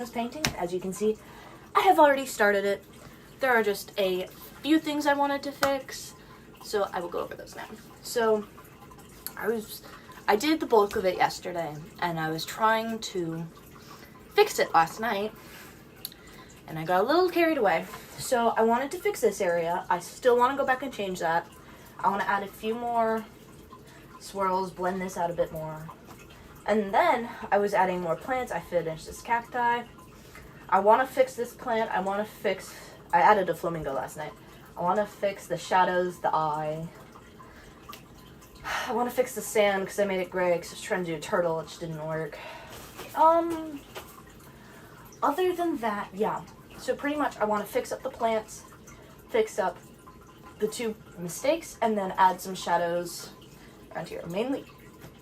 this painting. As you can see, I have already started it. There are just a few things I wanted to fix, so I will go over those now. So I did the bulk of it yesterday, and I was trying to fix it last night, and I got a little carried away. So I wanted to fix this area. I still want to go back and change that. I want to add a few more swirls, blend this out a bit more. And then I was adding more plants. I finished this cacti. I want to fix this plant. I added a flamingo last night. I want to fix the shadows, the eye. I want to fix the sand because I made it gray because I was trying to do a turtle, which didn't work. Other than that, yeah. So pretty much I want to fix up the plants, fix up the two mistakes, and then add some shadows around here. Mainly,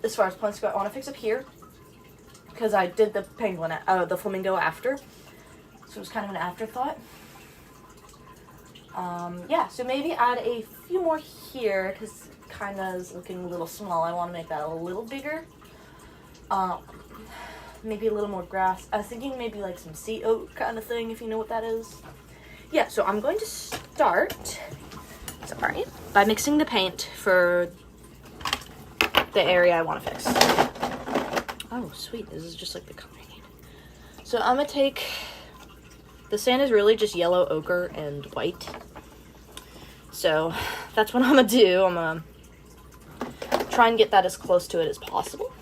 as far as plants go, I want to fix up here because I did the penguin, the flamingo after. So it was kind of an afterthought. Yeah, so maybe add a few more here because it kind of is looking a little small. I want to make that a little bigger. Maybe a little more grass. I was thinking maybe like some sea oat kind of thing, if you know what that is. Yeah, so I'm going to start, by mixing the paint for the area I want to fix. Oh, sweet. This is just like the color I need. So I'm going to take, the sand is really just yellow ochre and white. So that's what I'm going to do. I'm going to try and get that as close to it as possible.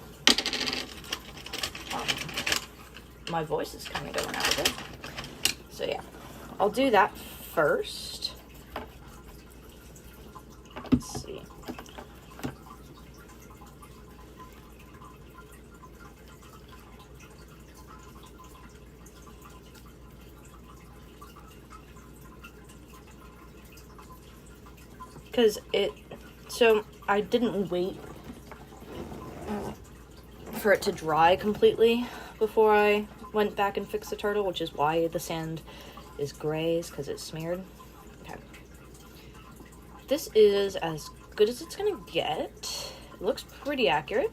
My voice is kind of going out of it. So yeah, I'll do that first. Let's see. So I didn't wait for it to dry completely before I went back and fixed the turtle, which is why the sand is gray, because it's smeared. Okay. This is as good as it's gonna get. It looks pretty accurate.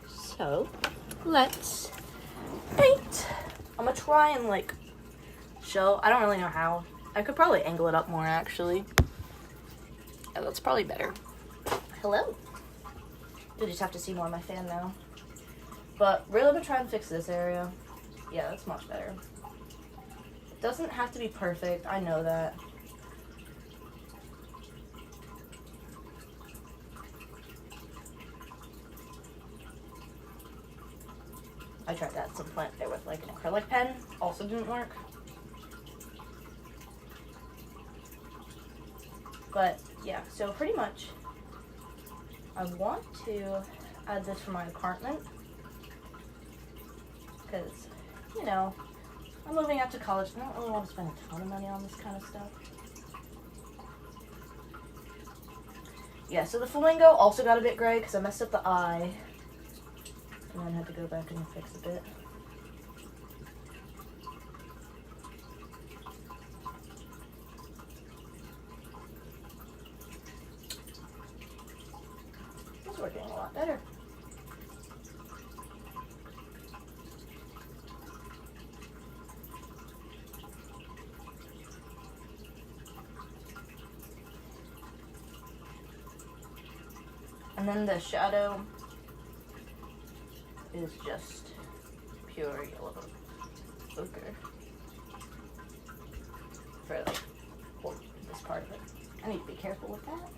So let's paint. I'm gonna try and show, I don't really know how. I could probably angle it up more actually. Yeah, that's probably better. Hello. You just have to see more of my fan now. But really, I'm gonna try and fix this area. Yeah, that's much better. It doesn't have to be perfect, I know that. I tried to add some plant there with an acrylic pen, also didn't work. But yeah, so pretty much I want to add this for my apartment. Because, you know, I'm moving out to college and I don't really want to spend a ton of money on this kind of stuff. Yeah, so the flamingo also got a bit gray because I messed up the eye. And then had to go back and fix a bit. It's working a lot better. And then the shadow is just pure yellow ochre for this part of it. I need to be careful with that.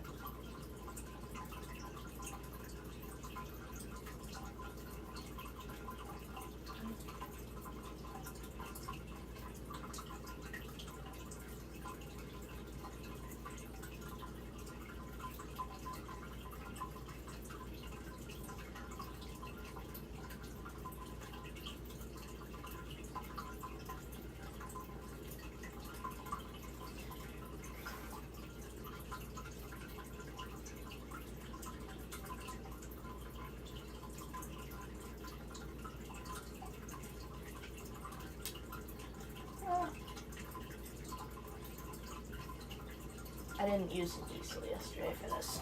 I didn't use the diesel yesterday for this.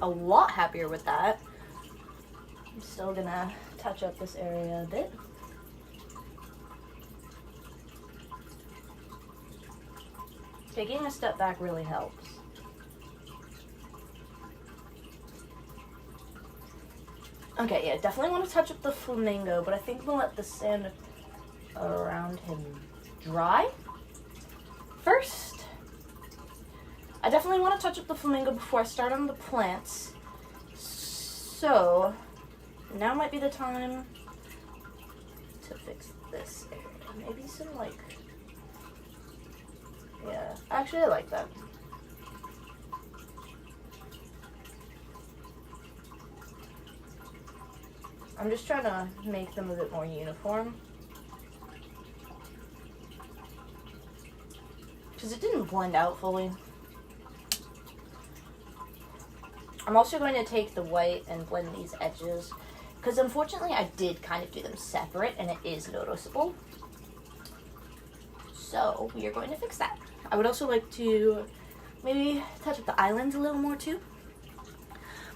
a lot happier with that. I'm still gonna touch up this area a bit. Taking a step back really helps. Okay, yeah, definitely want to touch up the flamingo, but I think we'll let the sand around him dry first. I definitely want to touch up the flamingo before I start on the plants. So, now might be the time to fix this area. Maybe some, like, yeah, actually I like that. I'm just trying to make them a bit more uniform. Because it didn't blend out fully. I'm also going to take the white and blend these edges. Because unfortunately I did kind of do them separate and it is noticeable. So we are going to fix that. I would also like to maybe touch up the islands a little more too.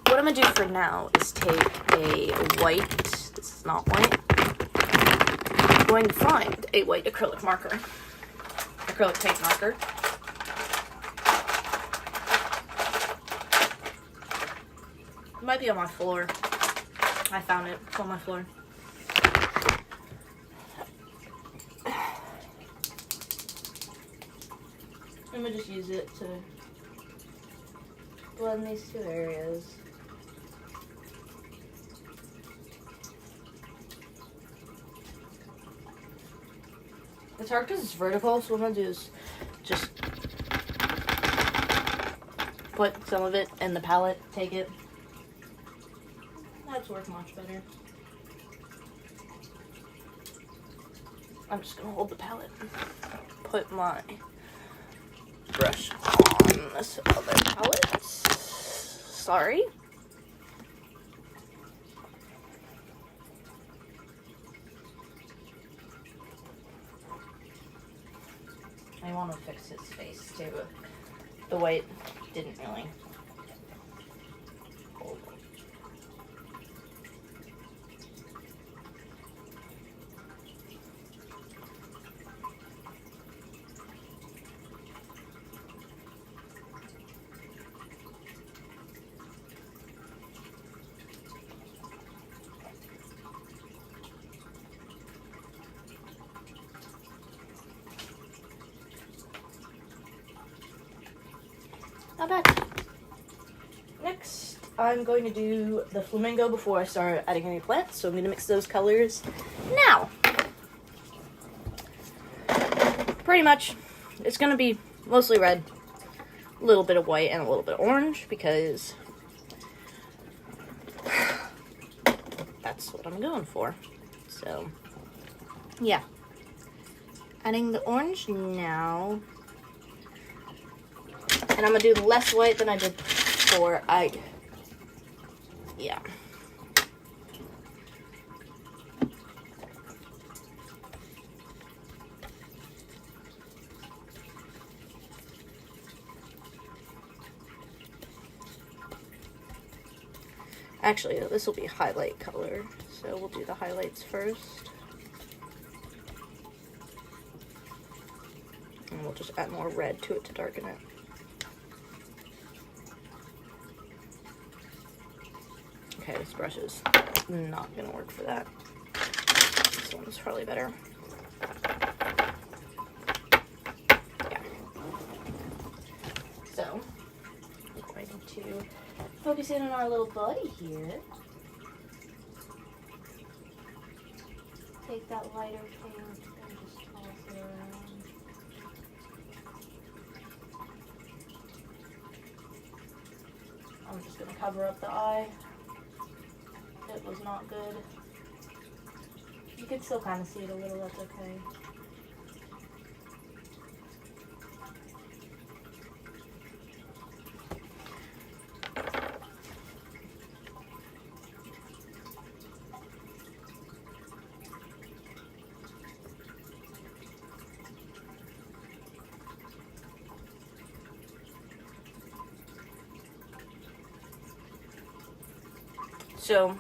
What I'm going to do for now is take a white, this is not white, I'm going to find a white acrylic marker, acrylic tape marker. It might be on my floor. I found it, it's on my floor. I'm going to just use it to blend these two areas. It's hard because it's vertical, so what I'm going to do is just put some of it in the palette, take it. That's worked much better. I'm just going to hold the palette, put my brush on this other palette. Sorry. I want to fix his face too. The white didn't really hold. Not bad. Next, I'm going to do the flamingo before I start adding any plants, so I'm going to mix those colors now. Pretty much, it's going to be mostly red, a little bit of white, and a little bit of orange, because that's what I'm going for. So, yeah. Adding the orange now. And I'm going to do less white than I did before. Yeah. Actually, this will be highlight color, so we'll do the highlights first. And we'll just add more red to it to darken it. Okay, this brush is not going to work for that. This one's probably better. Yeah. So, we're going to focus in on our little buddy here. Take that lighter paint and just toss it around. I'm just going to cover up the eye. It was not good. You can still kind of see it a little, that's okay. So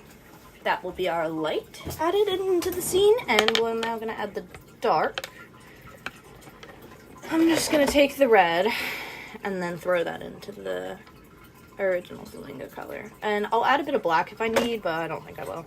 that will be our light added into the scene, and we're now going to add the dark. I'm just going to take the red and then throw that into the original Zelinga color. And I'll add a bit of black if I need, but I don't think I will.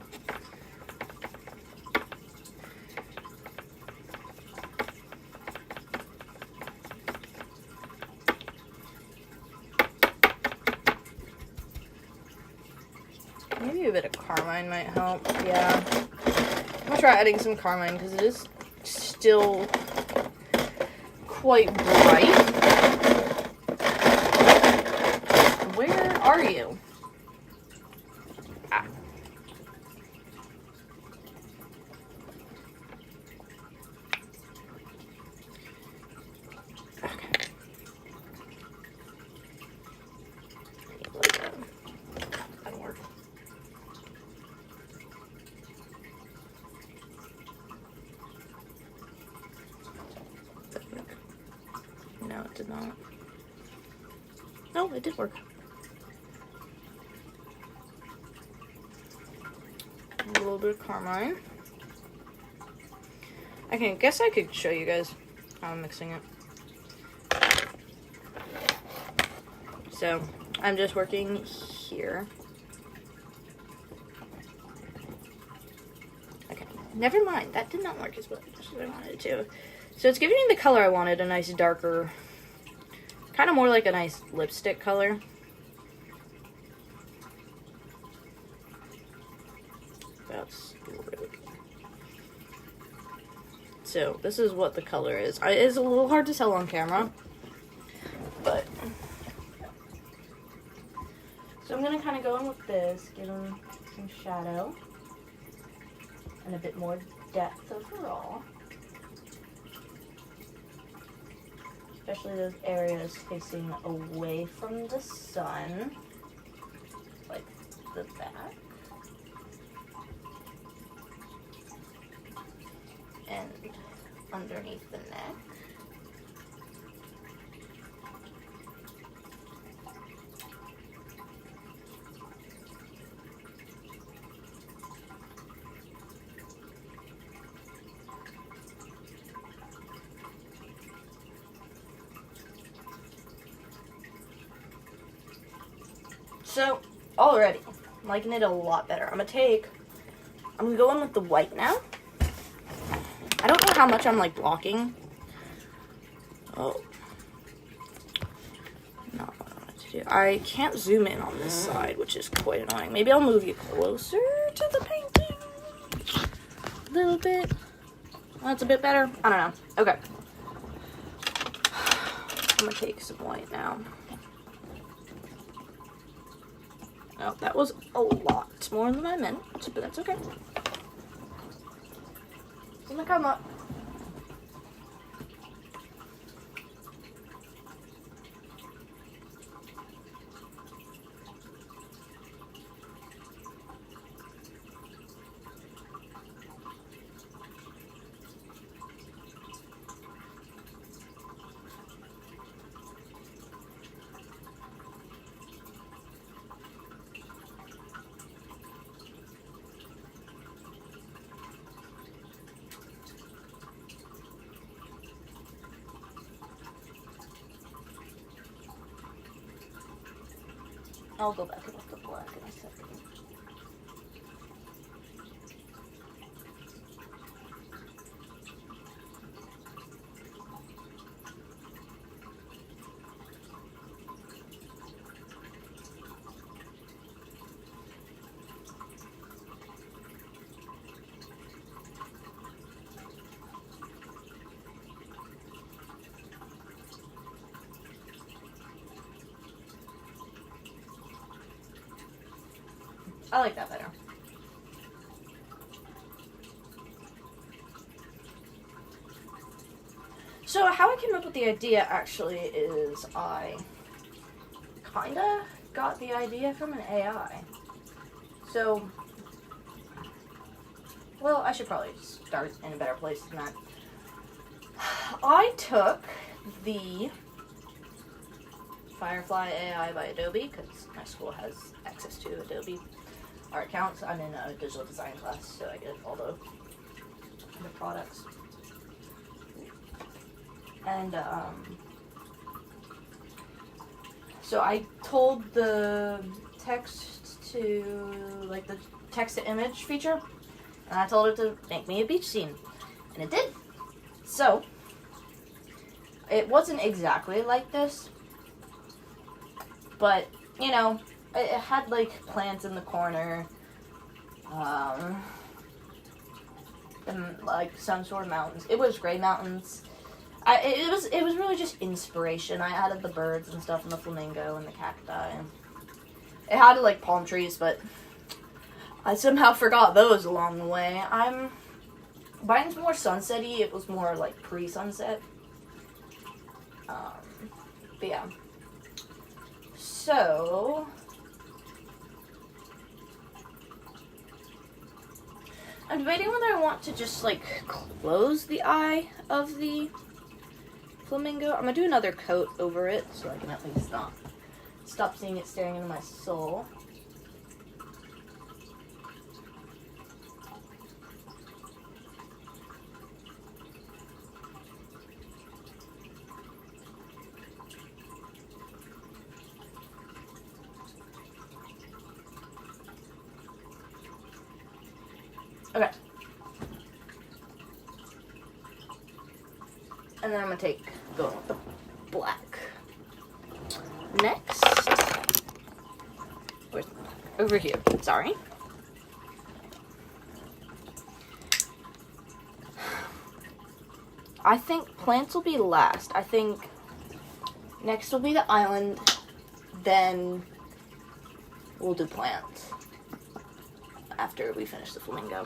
Maybe a bit of carmine might help. Yeah. I'm gonna try adding some carmine because it is still quite bright. Where are you? Ah. Okay. That'll work. No, it did not. No, it did work. A little bit of carmine. Okay, I guess I could show you guys how I'm mixing it. So, I'm just working here. Okay, never mind. That did not work as well as I wanted it to. So it's giving me the color I wanted, a nice darker, kind of more like a nice lipstick color. That's really good. So this is what the color is. It's a little hard to tell on camera, but so I'm gonna kind of go in with this, give him some shadow and a bit more depth overall. Especially those areas facing away from the sun, like the back. And underneath the neck. So, already, I'm liking it a lot better. I'm gonna go in with the white now. I don't know how much I'm, like, blocking. Oh. Not what I wanted to do. I can't zoom in on this side, which is quite annoying. Maybe I'll move you closer to the painting. A little bit. That's a bit better. I don't know. Okay. I'm gonna take some white now. Oh, that was a lot more than I meant, but that's okay. It's gonna come up. I'll go back with the black in a second. I like that better. So how I came up with the idea actually is I kinda got the idea from an AI. So, well, I should probably start in a better place than that. I took the Firefly AI by Adobe, because my school has access to Adobe art counts. I'm in a digital design class, so I get all the products. And so I told the text to, like, the text to image feature, and I told it to make me a beach scene, and it did. So it wasn't exactly like this, but, you know, it had, like, plants in the corner, and, like, some sort of mountains. It was gray mountains. It was really just inspiration. I added the birds and stuff, and the flamingo and the cacti. And it had, like, palm trees, but I somehow forgot those along the way. Mine's more sunset-y. It was more, like, pre-sunset. But yeah. So I'm debating whether I want to just, like, close the eye of the flamingo. I'm gonna do another coat over it so I can at least stop seeing it staring into my soul. Okay. And then I'm going to go with the black. Next. Over here. Sorry. I think plants will be last. I think next will be the island. Then we'll do plants. After we finish the flamingo.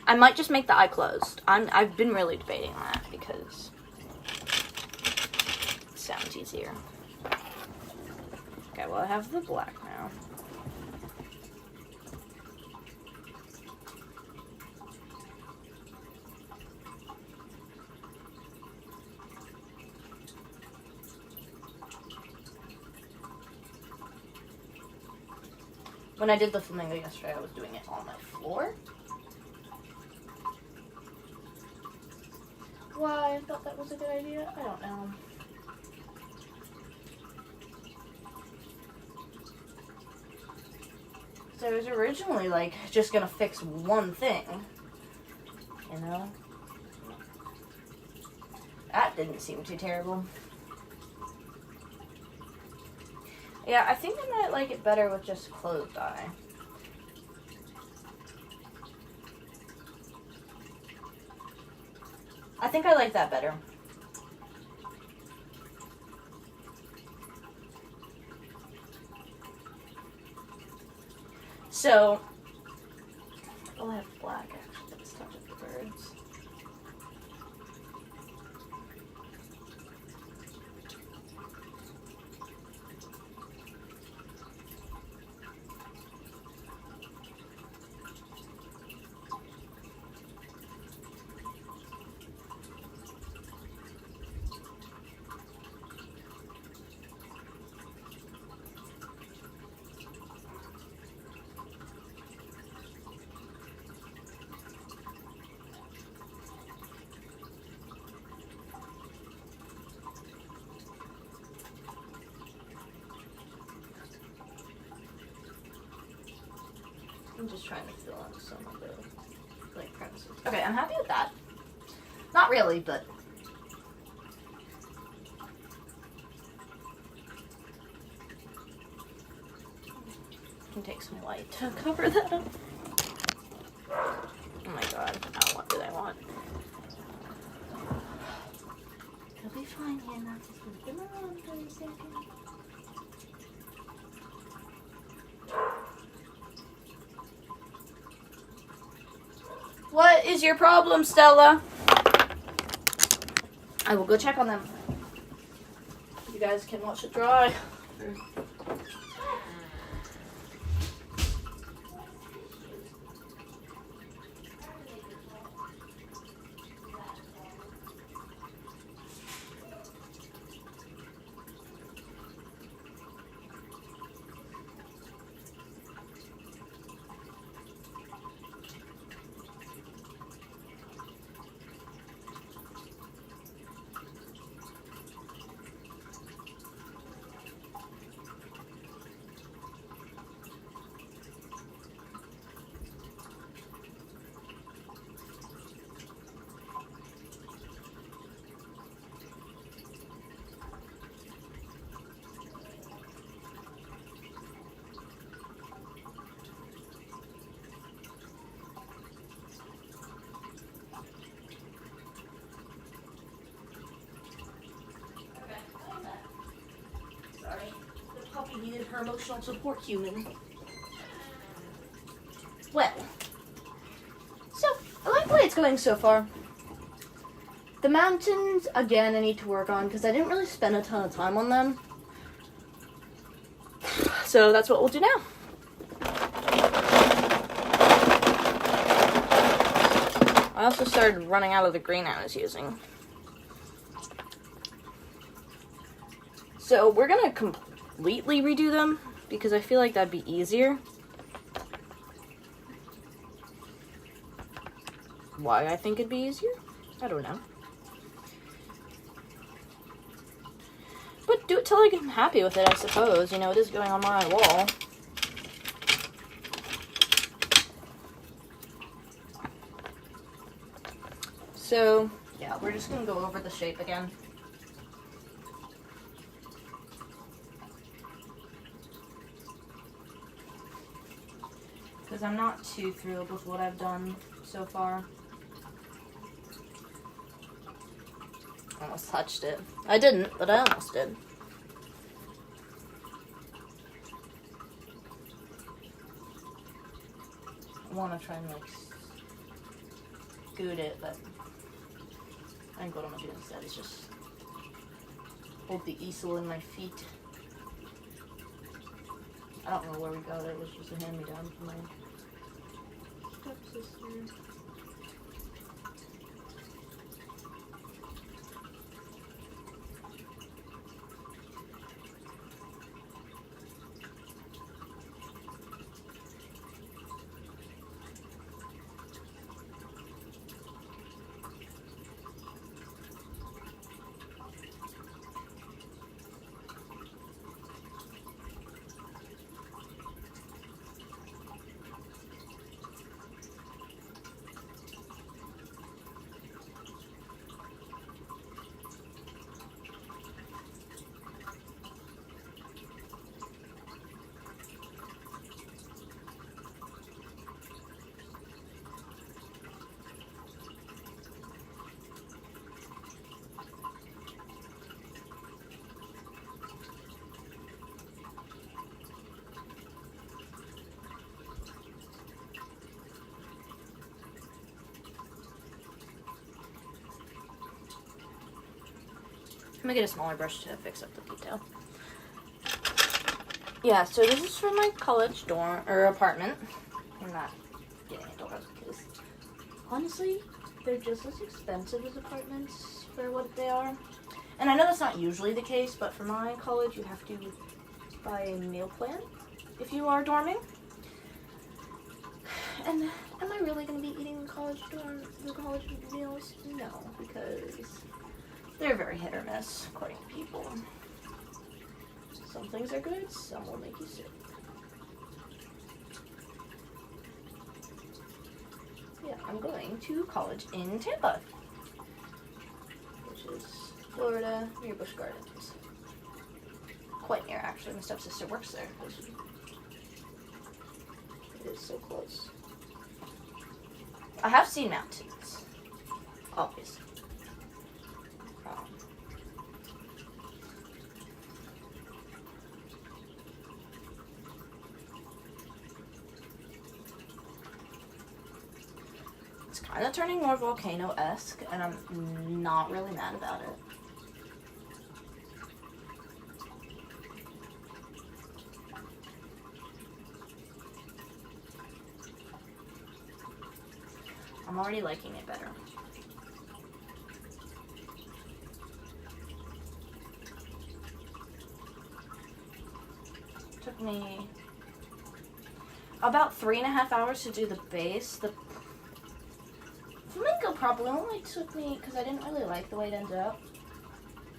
I might just make the eye closed. I've been really debating that because it sounds easier. Okay, well, I have the black now. When I did the flamingo yesterday, I was doing it on my floor. Why I thought that was a good idea, I don't know. So I was originally, like, just gonna fix one thing, you know? That didn't seem too terrible. Yeah, I think I might like it better with just closed eye. I think I like that better. So, I'll have black actually. Let's touch up the birds. I'm just trying to fill out some of the, like, premises. Okay, I'm happy with that. Not really, but I can take some white to cover that up. Oh my god, now what do I want? It'll be fine, Hannah. Just leave them alone for a second. What is your problem, Stella? I will go check on them. You guys can watch it dry. her emotional support human. Well, so I like the way it's going so far. The mountains, again, I need to work on because I didn't really spend a ton of time on them. So that's what we'll do now. I also started running out of the green I was using. So we're gonna completely redo them because I feel like that'd be easier. Why I think it'd be easier? I don't know. But do it till I'm happy with it, I suppose. You know, it is going on my wall. So, yeah, we're just gonna go over the shape again. Because I'm not too thrilled with what I've done so far. I almost touched it. I didn't, but I almost did. I want to try and like scoot it, but I think what I'm going to do instead is just hold the easel in my feet. I don't know where we got it. It was just a hand-me-down from my stepsister. I'm gonna get a smaller brush to fix up the detail. Yeah, so this is from my college dorm, or apartment. I'm not getting a dorm because, honestly, they're just as expensive as apartments for what they are. And I know that's not usually the case, but for my college, you have to buy a meal plan if you are dorming. And am I really going to be eating the college meals? No, because they're very hit or miss, according to people. Some things are good, some will make you sick. Yeah, I'm going to college in Tampa, which is Florida, near Busch Gardens. Quite near, actually. My stepsister works there. It is so close. I have seen mountains, obviously. It's kind of turning more volcano-esque, and I'm not really mad about it. I'm already liking it better. Took me about 3.5 hours to do the base. The flamingo probably only took me, because I didn't really like the way it ended up,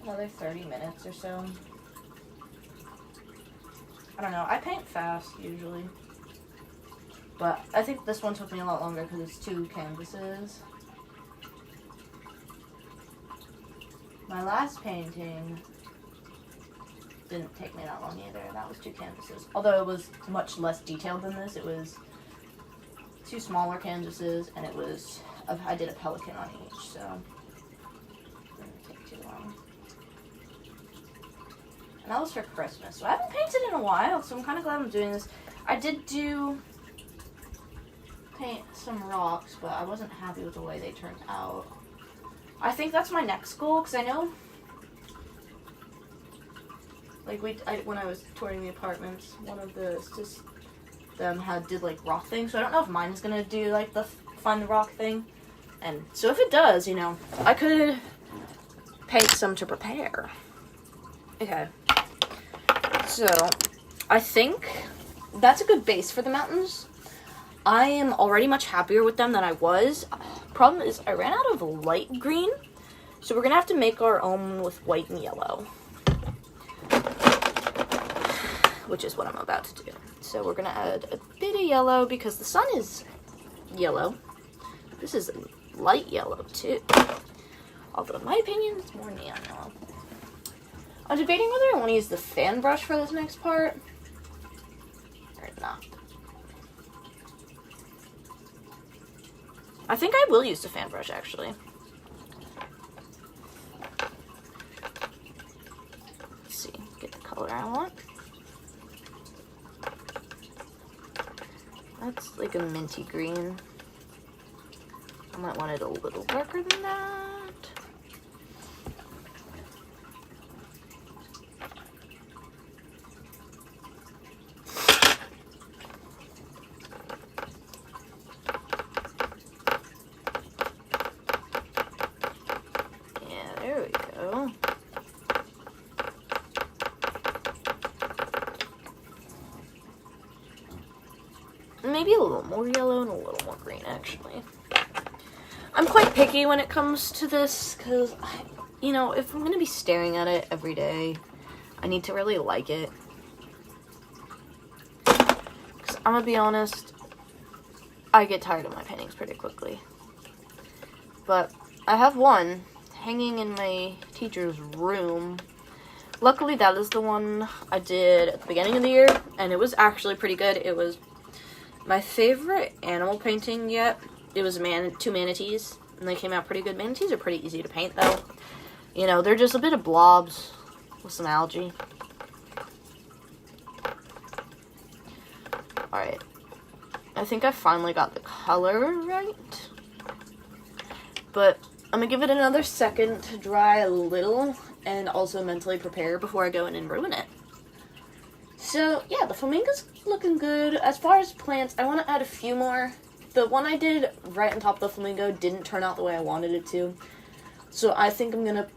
another 30 minutes or so. I don't know. I paint fast usually. But I think this one took me a lot longer because it's 2 canvases. My last painting didn't take me that long either. That was 2 canvases. Although it was much less detailed than this. It was 2 smaller canvases, and it was, I did a pelican on each, so it didn't take too long. And that was for Christmas. So I haven't painted in a while, so I'm kind of glad I'm doing this. I did paint some rocks, but I wasn't happy with the way they turned out. I think that's my next goal, because I know, like, when I was touring the apartments, one of them did, like, rock things, so I don't know if mine is going to do, like, find the rock thing. And so if it does, you know, I could paint some to prepare. Okay. So, I think that's a good base for the mountains. I am already much happier with them than I was. Problem is, I ran out of light green, so we're gonna have to make our own with white and yellow, which is what I'm about to do. So we're gonna add a bit of yellow because the sun is yellow. This is light yellow too, although in my opinion, it's more neon yellow. I'm debating whether I want to use the fan brush for this next part or not. I think I will use the fan brush, actually. Let's see, get the color I want. That's like a minty green. I might want it a little darker than that. Maybe a little more yellow and a little more green, actually. I'm quite picky when it comes to this, because, you know, if I'm going to be staring at it every day, I need to really like it. Because I'm going to be honest, I get tired of my paintings pretty quickly. But I have one hanging in my teacher's room. Luckily, that is the one I did at the beginning of the year, and it was actually pretty good. It was my favorite animal painting yet. It was two manatees, and they came out pretty good. Manatees are pretty easy to paint, though. You know, they're just a bit of blobs with some algae. Alright. I think I finally got the color right. But I'm going to give it another second to dry a little, and also mentally prepare before I go in and ruin it. So, yeah, the flamingo's looking good. As far as plants, I want to add a few more. The one I did right on top of the flamingo didn't turn out the way I wanted it to. So I think I'm going to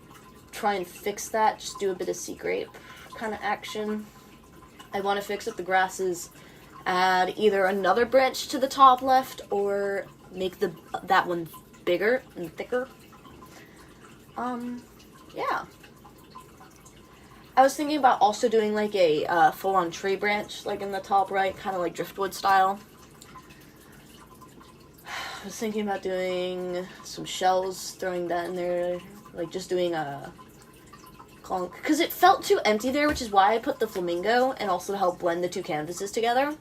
try and fix that. Just do a bit of sea grape kind of action. I want to fix up the grasses. Add either another branch to the top left or make that one bigger and thicker. Yeah. I was thinking about also doing like a full-on tree branch, like in the top right, kind of like driftwood style. I was thinking about doing some shells, throwing that in there, like just doing a conch, because it felt too empty there, which is why I put the flamingo, and also to help blend the two canvases together.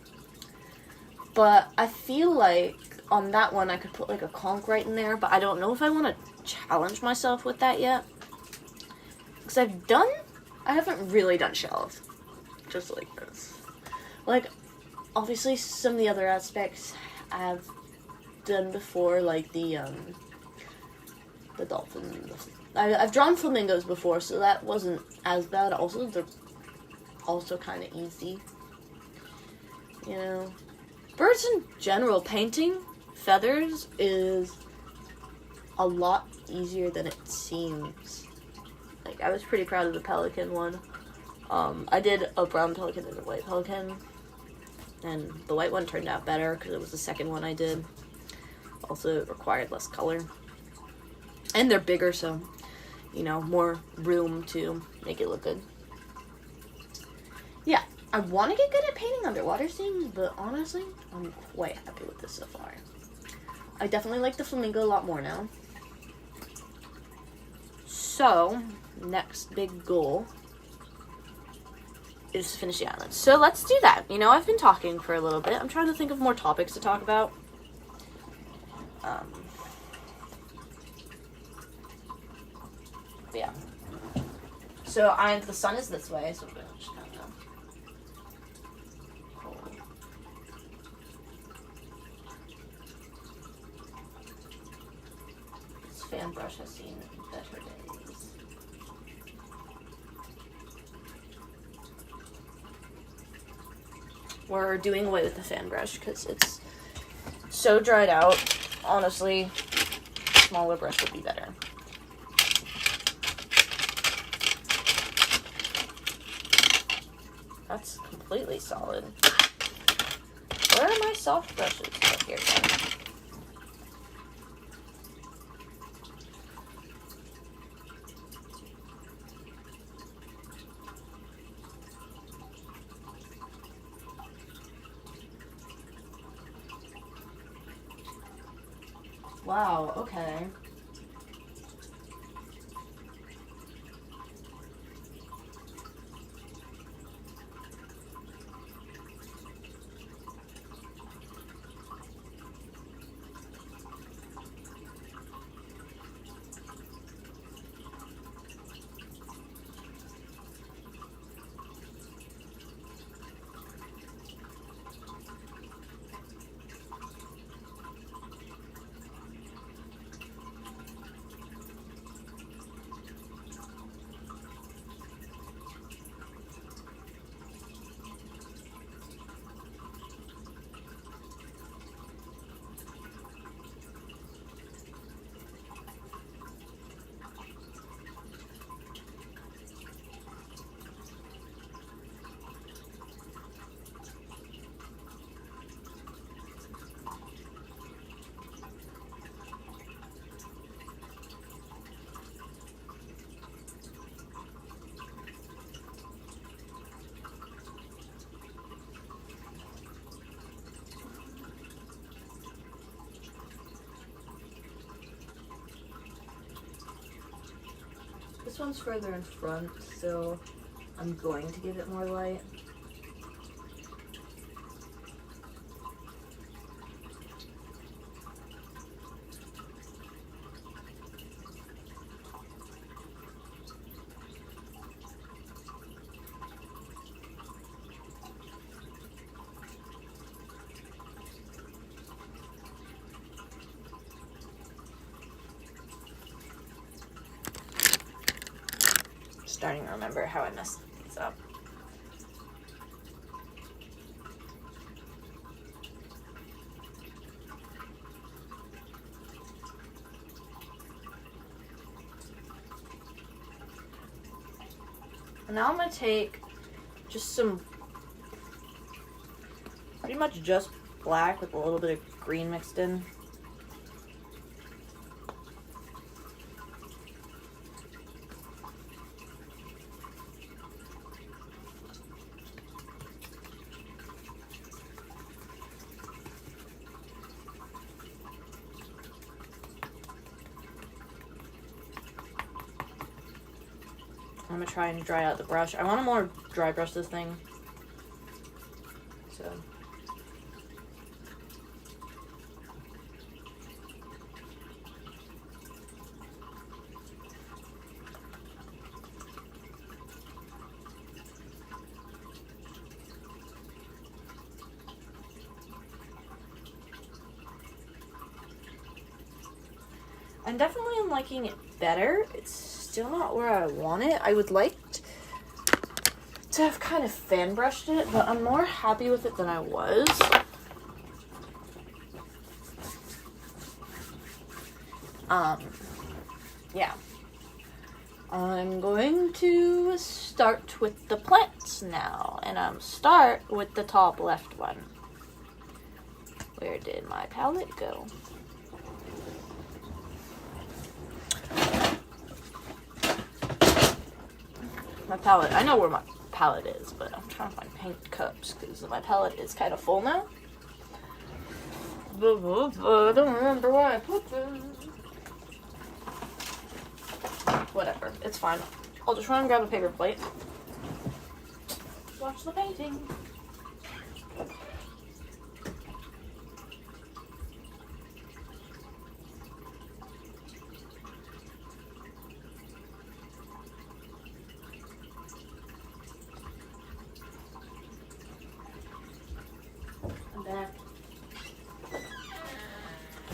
But I feel like on that one I could put like a conch right in there, but I don't know if I want to challenge myself with that yet. Because I haven't really done shells, just like this. Like, obviously some of the other aspects I've done before, like the dolphin. I've drawn flamingos before, so that wasn't as bad. Also, they're also kind of easy. You know, birds in general, painting feathers is a lot easier than it seems. Like, I was pretty proud of the pelican one. I did a brown pelican and a white pelican, and the white one turned out better because it was the second one I did. Also, it required less color. And they're bigger, so, you know, more room to make it look good. Yeah, I want to get good at painting underwater scenes, but honestly, I'm quite happy with this so far. I definitely like the flamingo a lot more now. So, next big goal is to finish the island. So let's do that. You know, I've been talking for a little bit. I'm trying to think of more topics to talk about. Yeah. So the sun is this way, so I'm gonna just kind of pull. This fan brush has seen better days. We're doing away with the fan brush because it's so dried out. Honestly, smaller brush would be better. That's completely solid. Where are my soft brushes? Oh, here. Wow, okay. This one's further in front, so I'm going to give it more light. Starting to remember how I messed these up. And now I'm gonna take just some, pretty much just black with a little bit of green mixed in. I'm gonna try and dry out the brush. I want to more dry brush this thing. So. I'm definitely liking it better. It's still not where I want it. I would like to have kind of fan brushed it, but I'm more happy with it than I was. Yeah. I'm going to start with the plants now, and start with the top left one. Where did my palette go? My palette, I know where my palette is, but I'm trying to find paint cups because my palette is kind of full now. I don't remember where I put them. Whatever, it's fine. I'll just run and grab a paper plate. Watch the painting.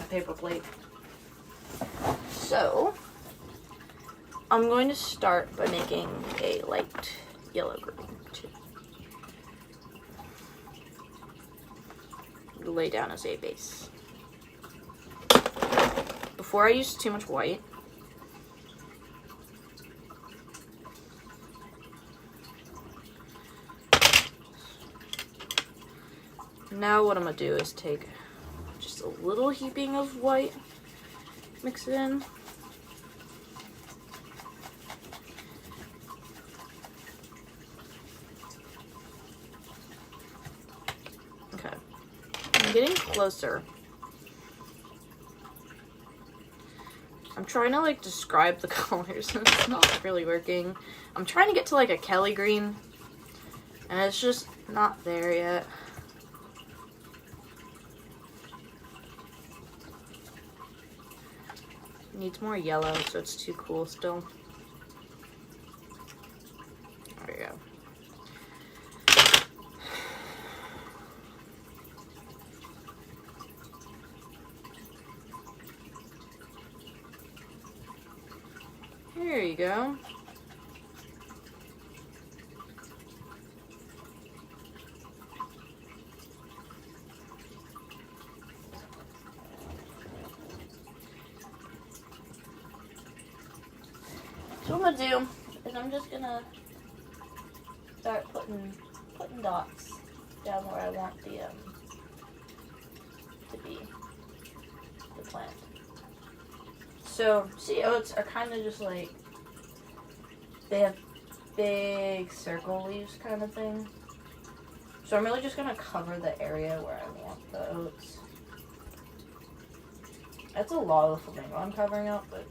paper plate. So, I'm going to start by making a light yellow-green to lay down as a base. Before I use too much white, now what I'm going to do is take just a little heaping of white, mix it in. Okay, I'm getting closer. I'm trying to like describe the colors and it's not really working. I'm trying to get to like a Kelly green and it's just not there yet. Needs more yellow, so it's too cool still. There we go. There you go. So what I'm gonna do is I'm just gonna start putting dots down where I want the to be the plant. So sea oats are kind of just like, they have big circle leaves kind of thing. So I'm really just gonna cover the area where I want the oats. That's a lot of the flamingo I'm covering up, but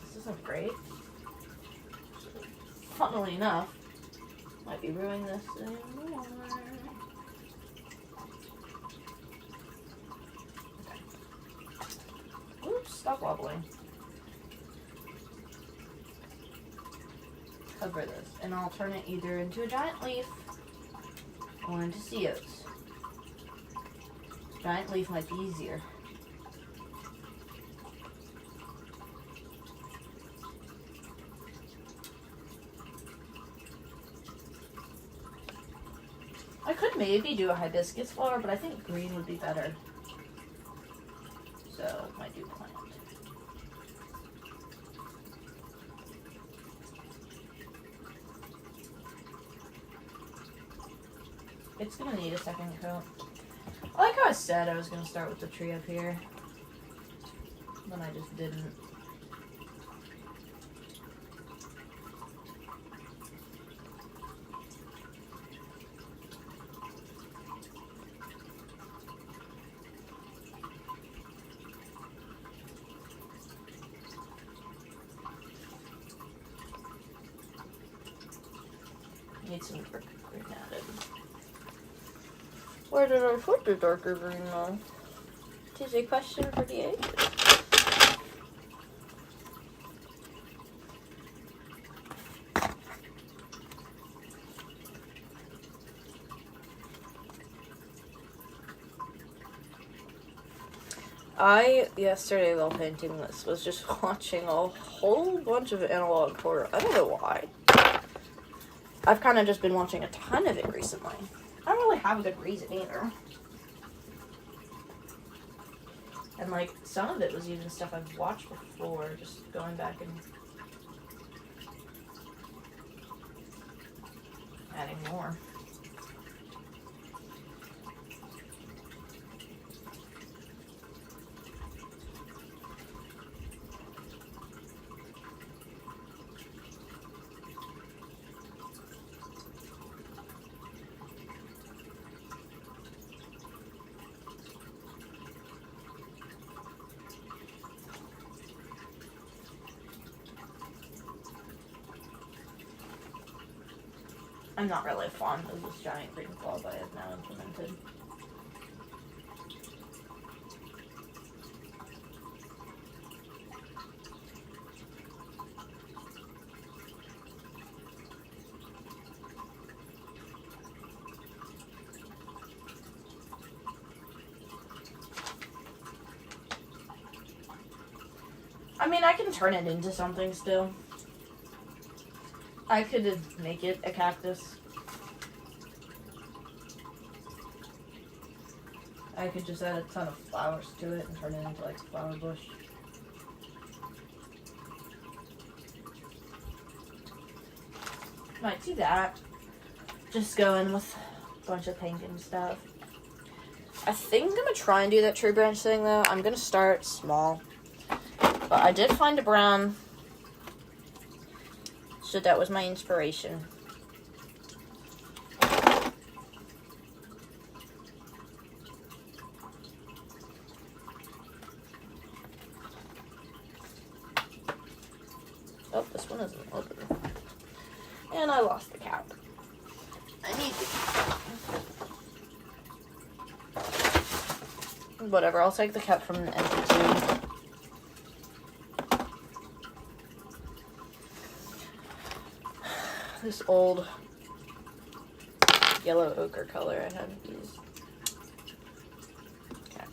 this isn't great. Funnily enough, might be ruining this anymore. Okay. Oops, stop wobbling. Cover this, and I'll turn it either into a giant leaf or into sea oats. Giant leaf might be easier. I could maybe do a hibiscus flower, but I think green would be better. So, might do plant. It's gonna need a second coat. I like how I said I was gonna start with the tree up here. Then I just didn't. Need some darker green added. Where did I put the darker green though? It is a question for the ages. Yesterday while painting this, was just watching a whole bunch of analog horror. I don't know why. I've kind of just been watching a ton of it recently. I don't really have a good reason either. And like, some of it was even stuff I've watched before, just going back and adding more. I'm not really fond of this giant green glob I have now implemented. I mean, I can turn it into something still. I could make it a cactus. I could just add a ton of flowers to it and turn it into like a flower bush. Might do that. Just go in with a bunch of pink and stuff. I think I'm gonna try and do that tree branch thing though. I'm gonna start small. But I did find a brown. So that was my inspiration. Oh, this one isn't open. And I lost the cap. I need to... Whatever, I'll take the cap from an empty tube. This old yellow ochre color I haven't used. Okay.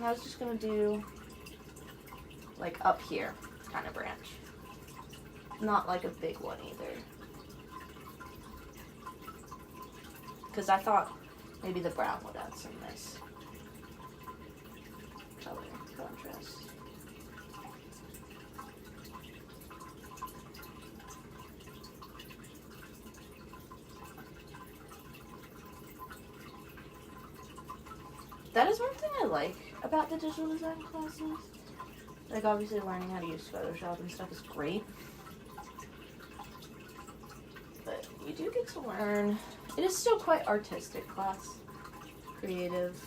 I was just gonna do like up here kind of branch. Not like a big one either. Because I thought maybe the brown would add some nice color contrast. That is one thing I like about the digital design classes. Like, obviously learning how to use Photoshop and stuff is great. But you do get to learn. It is still quite artistic class. Creative.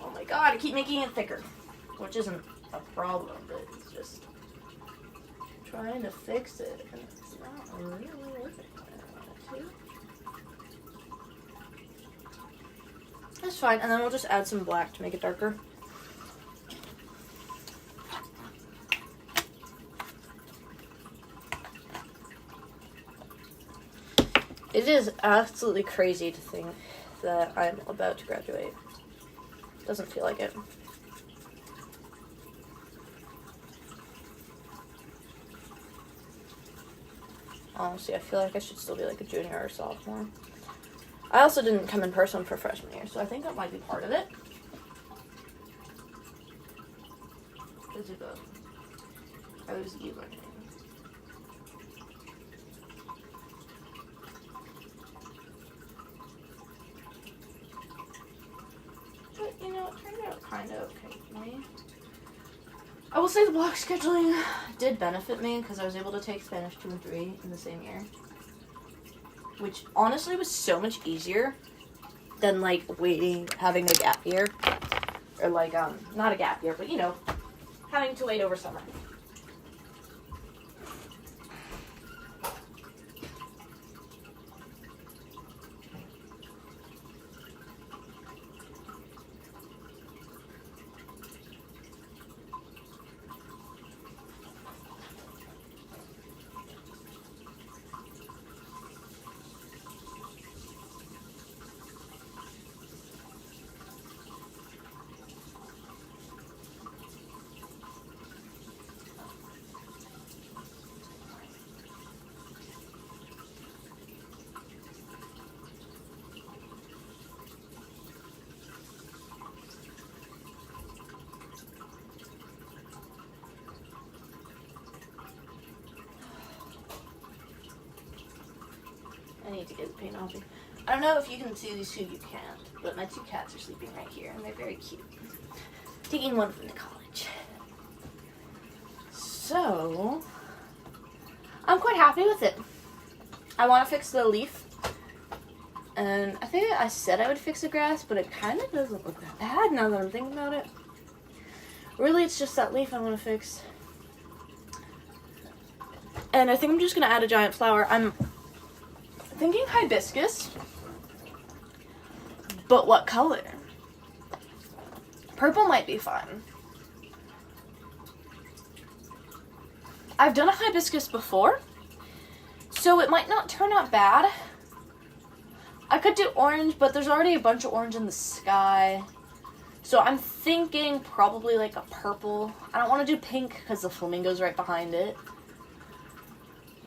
Oh my god, I keep making it thicker. Which isn't a problem, but it's just trying to fix it, and it's not really working the way I want it to. That's fine, and then we'll just add some black to make it darker. It is absolutely crazy to think that I'm about to graduate. Doesn't feel like it. Honestly, I feel like I should still be like a junior or a sophomore. I also didn't come in person for freshman year, so I think that might be part of it. I was e-learning. But, you know, it turned out kind of okay for me. I will say the block scheduling did benefit me because I was able to take Spanish 2 and 3 in the same year. Which honestly was so much easier than like having a gap year. Or like, not a gap year, but you know, having to wait over summer. I need to get the paint off. I don't know if you can see these two, you can't, but my two cats are sleeping right here, and they're very cute. Taking one from the college. So, I'm quite happy with it. I want to fix the leaf, And I think I said I would fix the grass, but it kind of doesn't look that bad now that I'm thinking about it. Really, it's just that leaf I want to fix. And I think I'm just going to add a giant flower. I'm thinking hibiscus. But what color? Purple might be fun. I've done a hibiscus before, so it might not turn out bad. I could do orange, but there's already a bunch of orange in the sky. So I'm thinking probably like a purple. I don't want to do pink because the flamingo's right behind it.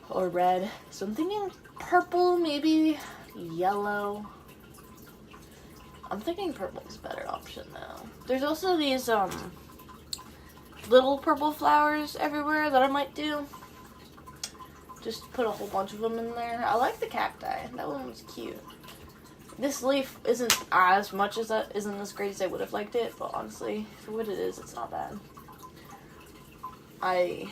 Or red. So I'm thinking purple, maybe yellow. I'm thinking purple's a better option now. There's also these little purple flowers everywhere that I might do. Just put a whole bunch of them in there. I like the cacti. That one was cute. This leaf isn't as much as that, isn't as great as I would have liked it, but honestly, for what it is, it's not bad. I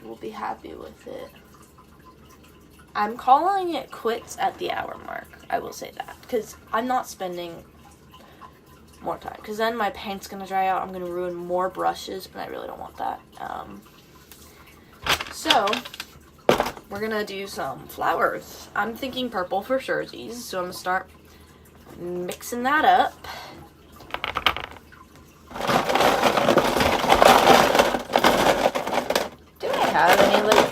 will be happy with it. I'm calling it quits at the hour mark. I will say that, because I'm not spending more time, because then my paint's gonna dry out. I'm gonna ruin more brushes, and I really don't want that. So we're gonna do some flowers. I'm thinking purple for surezies, so I'm gonna start mixing that up. Do I have any like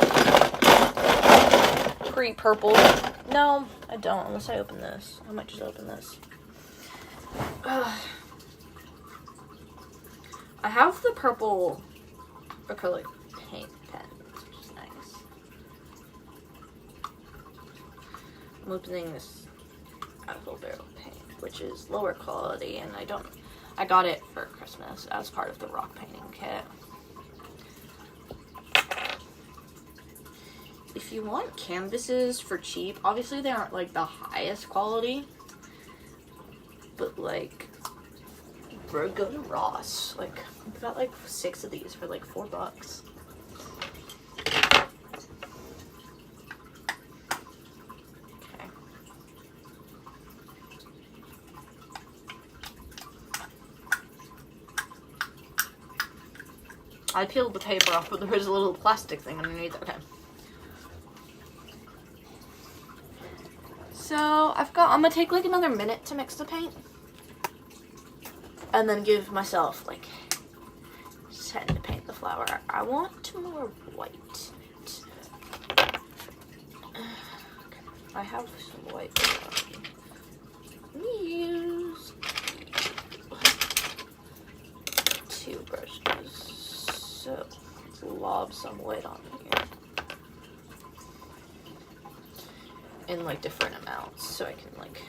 pre-purple? No, I don't, unless I open this. I might just open this. I have the purple acrylic paint pen, which is nice. I'm opening this Apple Barrel paint, which is lower quality, and I got it for Christmas as part of the rock painting kit. If you want canvases for cheap, obviously they aren't like the highest quality, but like, bro, go to Ross. Like, I've got like 6 of these for like $4. Okay. I peeled the paper off, but there was a little plastic thing underneath. Okay. So I'm gonna take like another minute to mix the paint. And then give myself like 10 to paint the flower. I want more white. Okay. I have some white. Let me use 2 brushes. So let's lob some white on here. In like different amounts, so I can like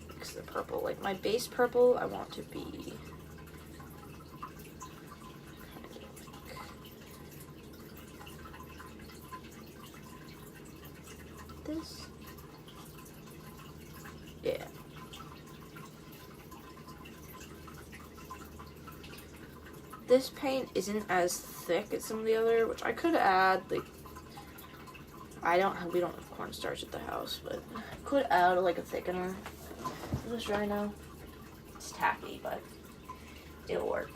mix the purple. Like my base purple, I want to be kind of like this. Yeah. This paint isn't as thick as some of the other, which I could add like, we don't have cornstarch at the house, but I could add like a thickener to this right now. It's tacky, but it'll work.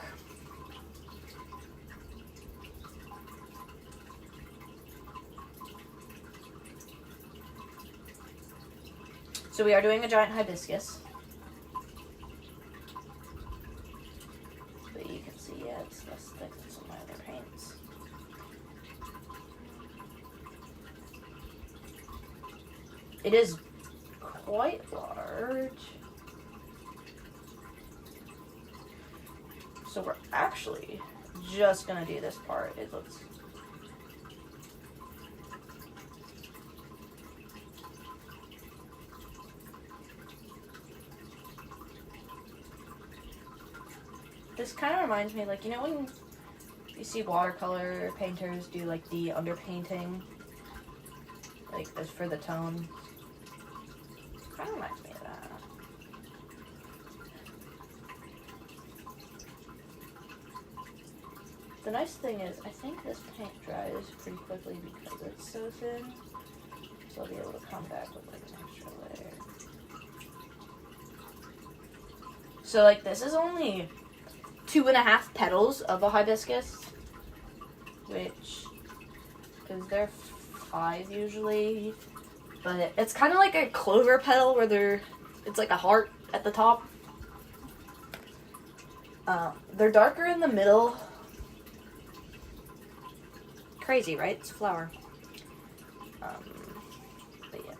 So we are doing a giant hibiscus. But you can see, yeah, it's less thick than some of my other paints. It is quite large. So we're actually just gonna do this part. It looks... This kind of reminds me, like, you know when you see watercolor painters do like the underpainting? Like this for the tone? Kind of reminds me of that. The nice thing is, I think this paint dries pretty quickly because it's so thin. So I'll be able to come back with like an extra layer. So like this is only 2.5 petals of a hibiscus, which, because they're 5 usually, but it's kind of like a clover petal where it's like a heart at the top. They're darker in the middle. Crazy, right? It's a flower. But yeah,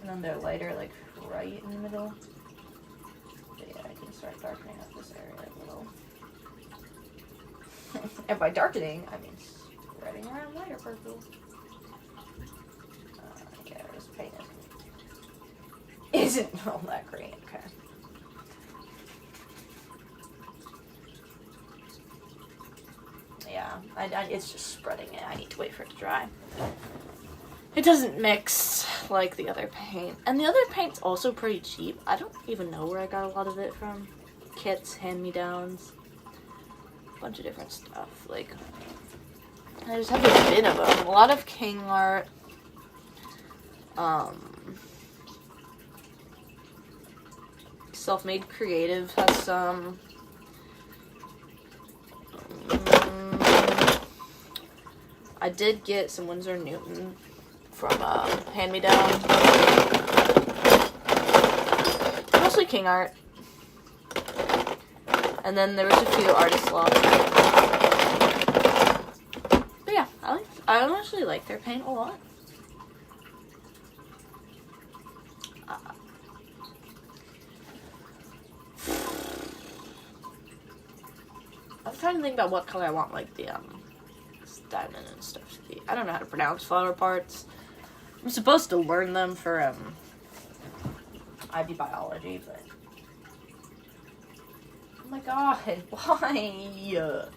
and then they're lighter, like right in the middle. But yeah, I can start darkening up this area a little. And by darkening, I mean spreading around lighter purple. Yeah, this paint isn't all that great. Okay. Yeah, it's just spreading it. I need to wait for it to dry. It doesn't mix like the other paint. And the other paint's also pretty cheap. I don't even know where I got a lot of it from. Kits, hand-me-downs, a bunch of different stuff. Like, I just have a bin of them. A lot of King art. Self-Made Creative has some. I did get some Winsor Newton from hand-me-down. Mostly King art. And then there was a few artist lots. But yeah, I honestly like their paint a lot. I was trying to think about what color I want, like the diamond and stuff to be. I don't know how to pronounce flower parts. I'm supposed to learn them for IB biology, but oh my god, why?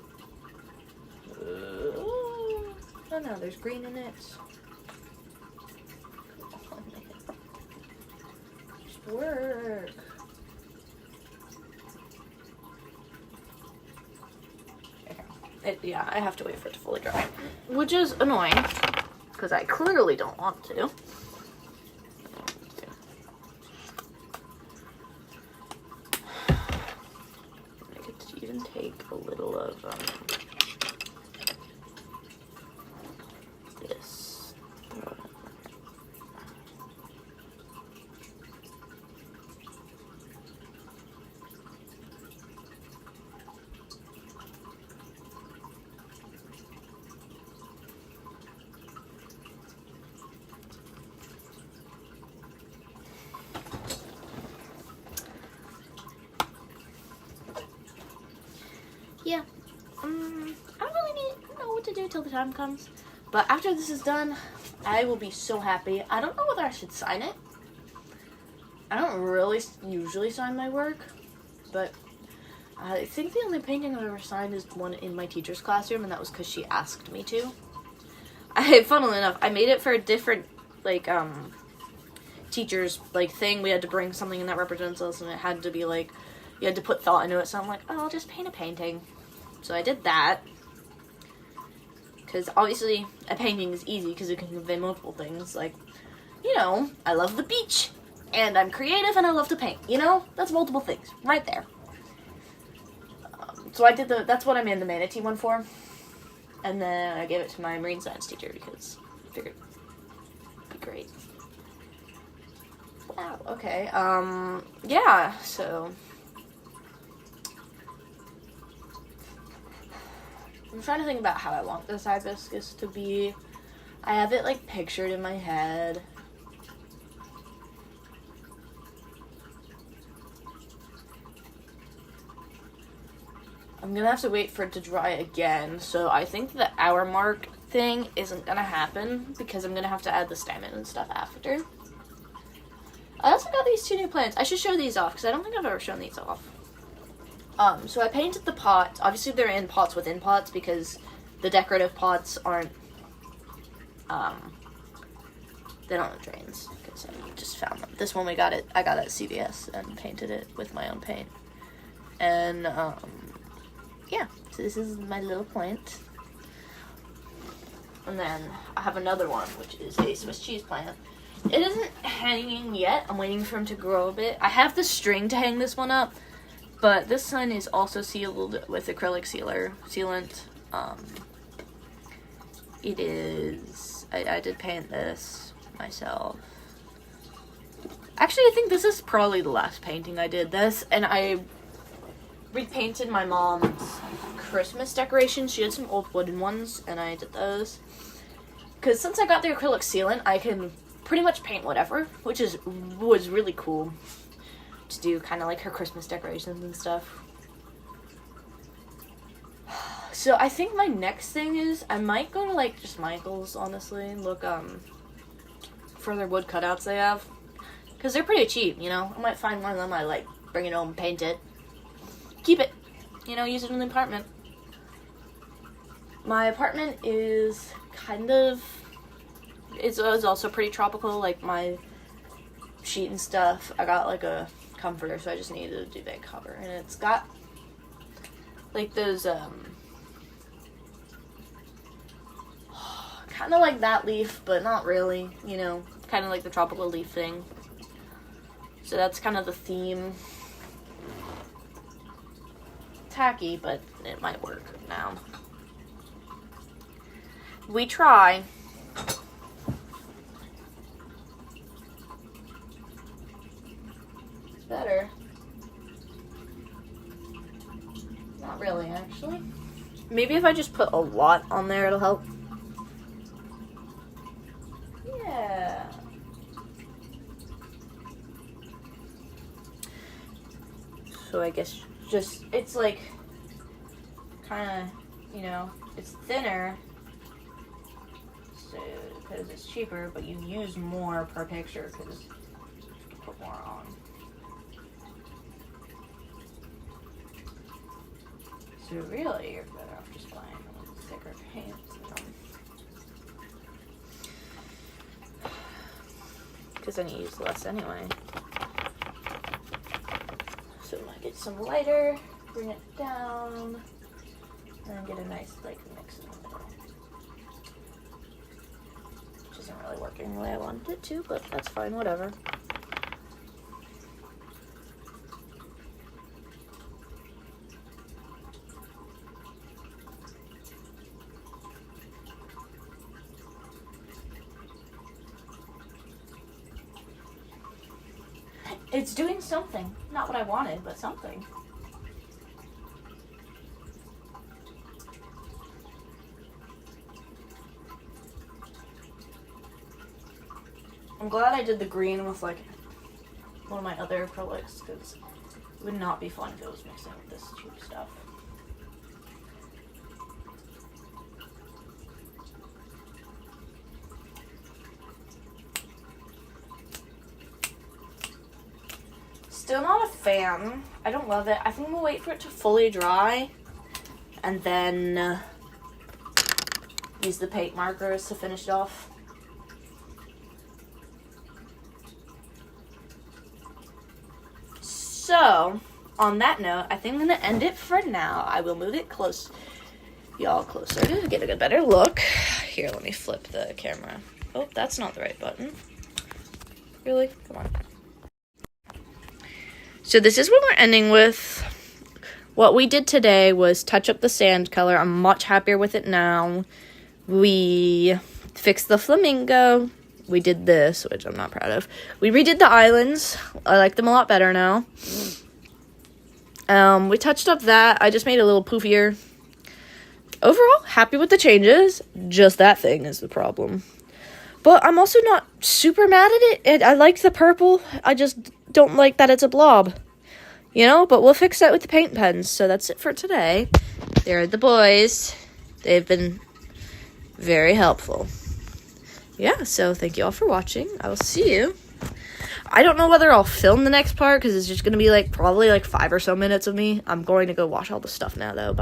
Oh no, there's green in it. Come on, man. Just work. Yeah, I have to wait for it to fully dry, which is annoying because I clearly don't want to. I get to even take a little of this. Yeah, I don't really know what to do till the time comes, but after this is done, I will be so happy. I don't know whether I should sign it. I don't really usually sign my work, but I think the only painting I've ever signed is one in my teacher's classroom, and that was because she asked me to. Funnily enough, I made it for a different, like, teacher's, like, thing. We had to bring something in that represents us, and it had to be, like, you had to put thought into it, so I'm like, oh, I'll just paint a painting. So I did that, because obviously a painting is easy because it can convey multiple things, like, you know, I love the beach, and I'm creative, and I love to paint, you know? That's multiple things, right there. So I did that's what I made the manatee one for, and then I gave it to my marine science teacher because I figured it'd be great. Wow, okay, yeah, so I'm trying to think about how I want this hibiscus to be. I have it, like, pictured in my head. I'm gonna have to wait for it to dry again, so I think the hour mark thing isn't gonna happen because I'm gonna have to add the stamina and stuff after. I also got these 2 new plants. I should show these off because I don't think I've ever shown these off. So I painted the pots. Obviously, they're in pots within pots because the decorative pots aren't, they don't have drains because I just found them. This one I got at CVS and painted it with my own paint. And, yeah, so this is my little plant. And then I have another one, which is a Swiss cheese plant. It isn't hanging yet. I'm waiting for him to grow a bit. I have the string to hang this one up, but this one is also sealed with acrylic sealant. It is... I did paint this myself. Actually, I think this is probably the last painting I did. This, and I repainted my mom's Christmas decorations. She had some old wooden ones, and I did those. Because since I got the acrylic sealant, I can pretty much paint whatever, which was really cool to do, kind of like her Christmas decorations and stuff. So I think my next thing is I might go to like just Michael's, honestly, look for their wood cutouts they have, because they're pretty cheap, you know. I might find one of them, I like bring it home, paint it, keep it, you know, use it in the apartment. My apartment is kind of, it's also pretty tropical, like my sheet and stuff. I got like a comforter, so I just needed a duvet cover, and it's got like those kind of like that leaf, but not really, you know, kind of like the tropical leaf thing. So that's kind of the theme. Tacky, but it might work now. We try. It's better. Not really, actually. Maybe if I just put a lot on there, it'll help. Yeah. So I guess just, it's like, kind of, you know, it's thinner, so, because it's cheaper, but you use more per picture, because you put more on. So really, you're better off just buying thicker paint. Because then you use less anyway. So I get some lighter, bring it down, and then get a nice like mix in the middle. Which isn't really working the way I wanted it to, but that's fine, whatever. It's doing something. Not what I wanted, but something. I'm glad I did the green with like one of my other acrylics, because it would not be fun if it was mixing with this cheap stuff. Still not a fan. I don't love it. I think we'll wait for it to fully dry and then use the paint markers to finish it off. So, on that note, I think I'm going to end it for now. I will move it y'all closer to get a better look. Here, let me flip the camera. Oh, that's not the right button. Really? Come on. So this is what we're ending with. What we did today was touch up the sand color. I'm much happier with it now. We fixed the flamingo. We did this, which I'm not proud of. We redid the islands. I like them a lot better now. We touched up that. I just made it a little poofier. Overall, happy with the changes. Just that thing is the problem. But I'm also not super mad at it. I like the purple. I just don't like that it's a blob. You know, but we'll fix that with the paint pens. So that's it for today. There are the boys. They've been very helpful. Yeah, so thank you all for watching. I will see you. I don't know whether I'll film the next part, because it's just going to be like probably like 5 or so minutes of me. I'm going to go wash all the stuff now, though. Bye.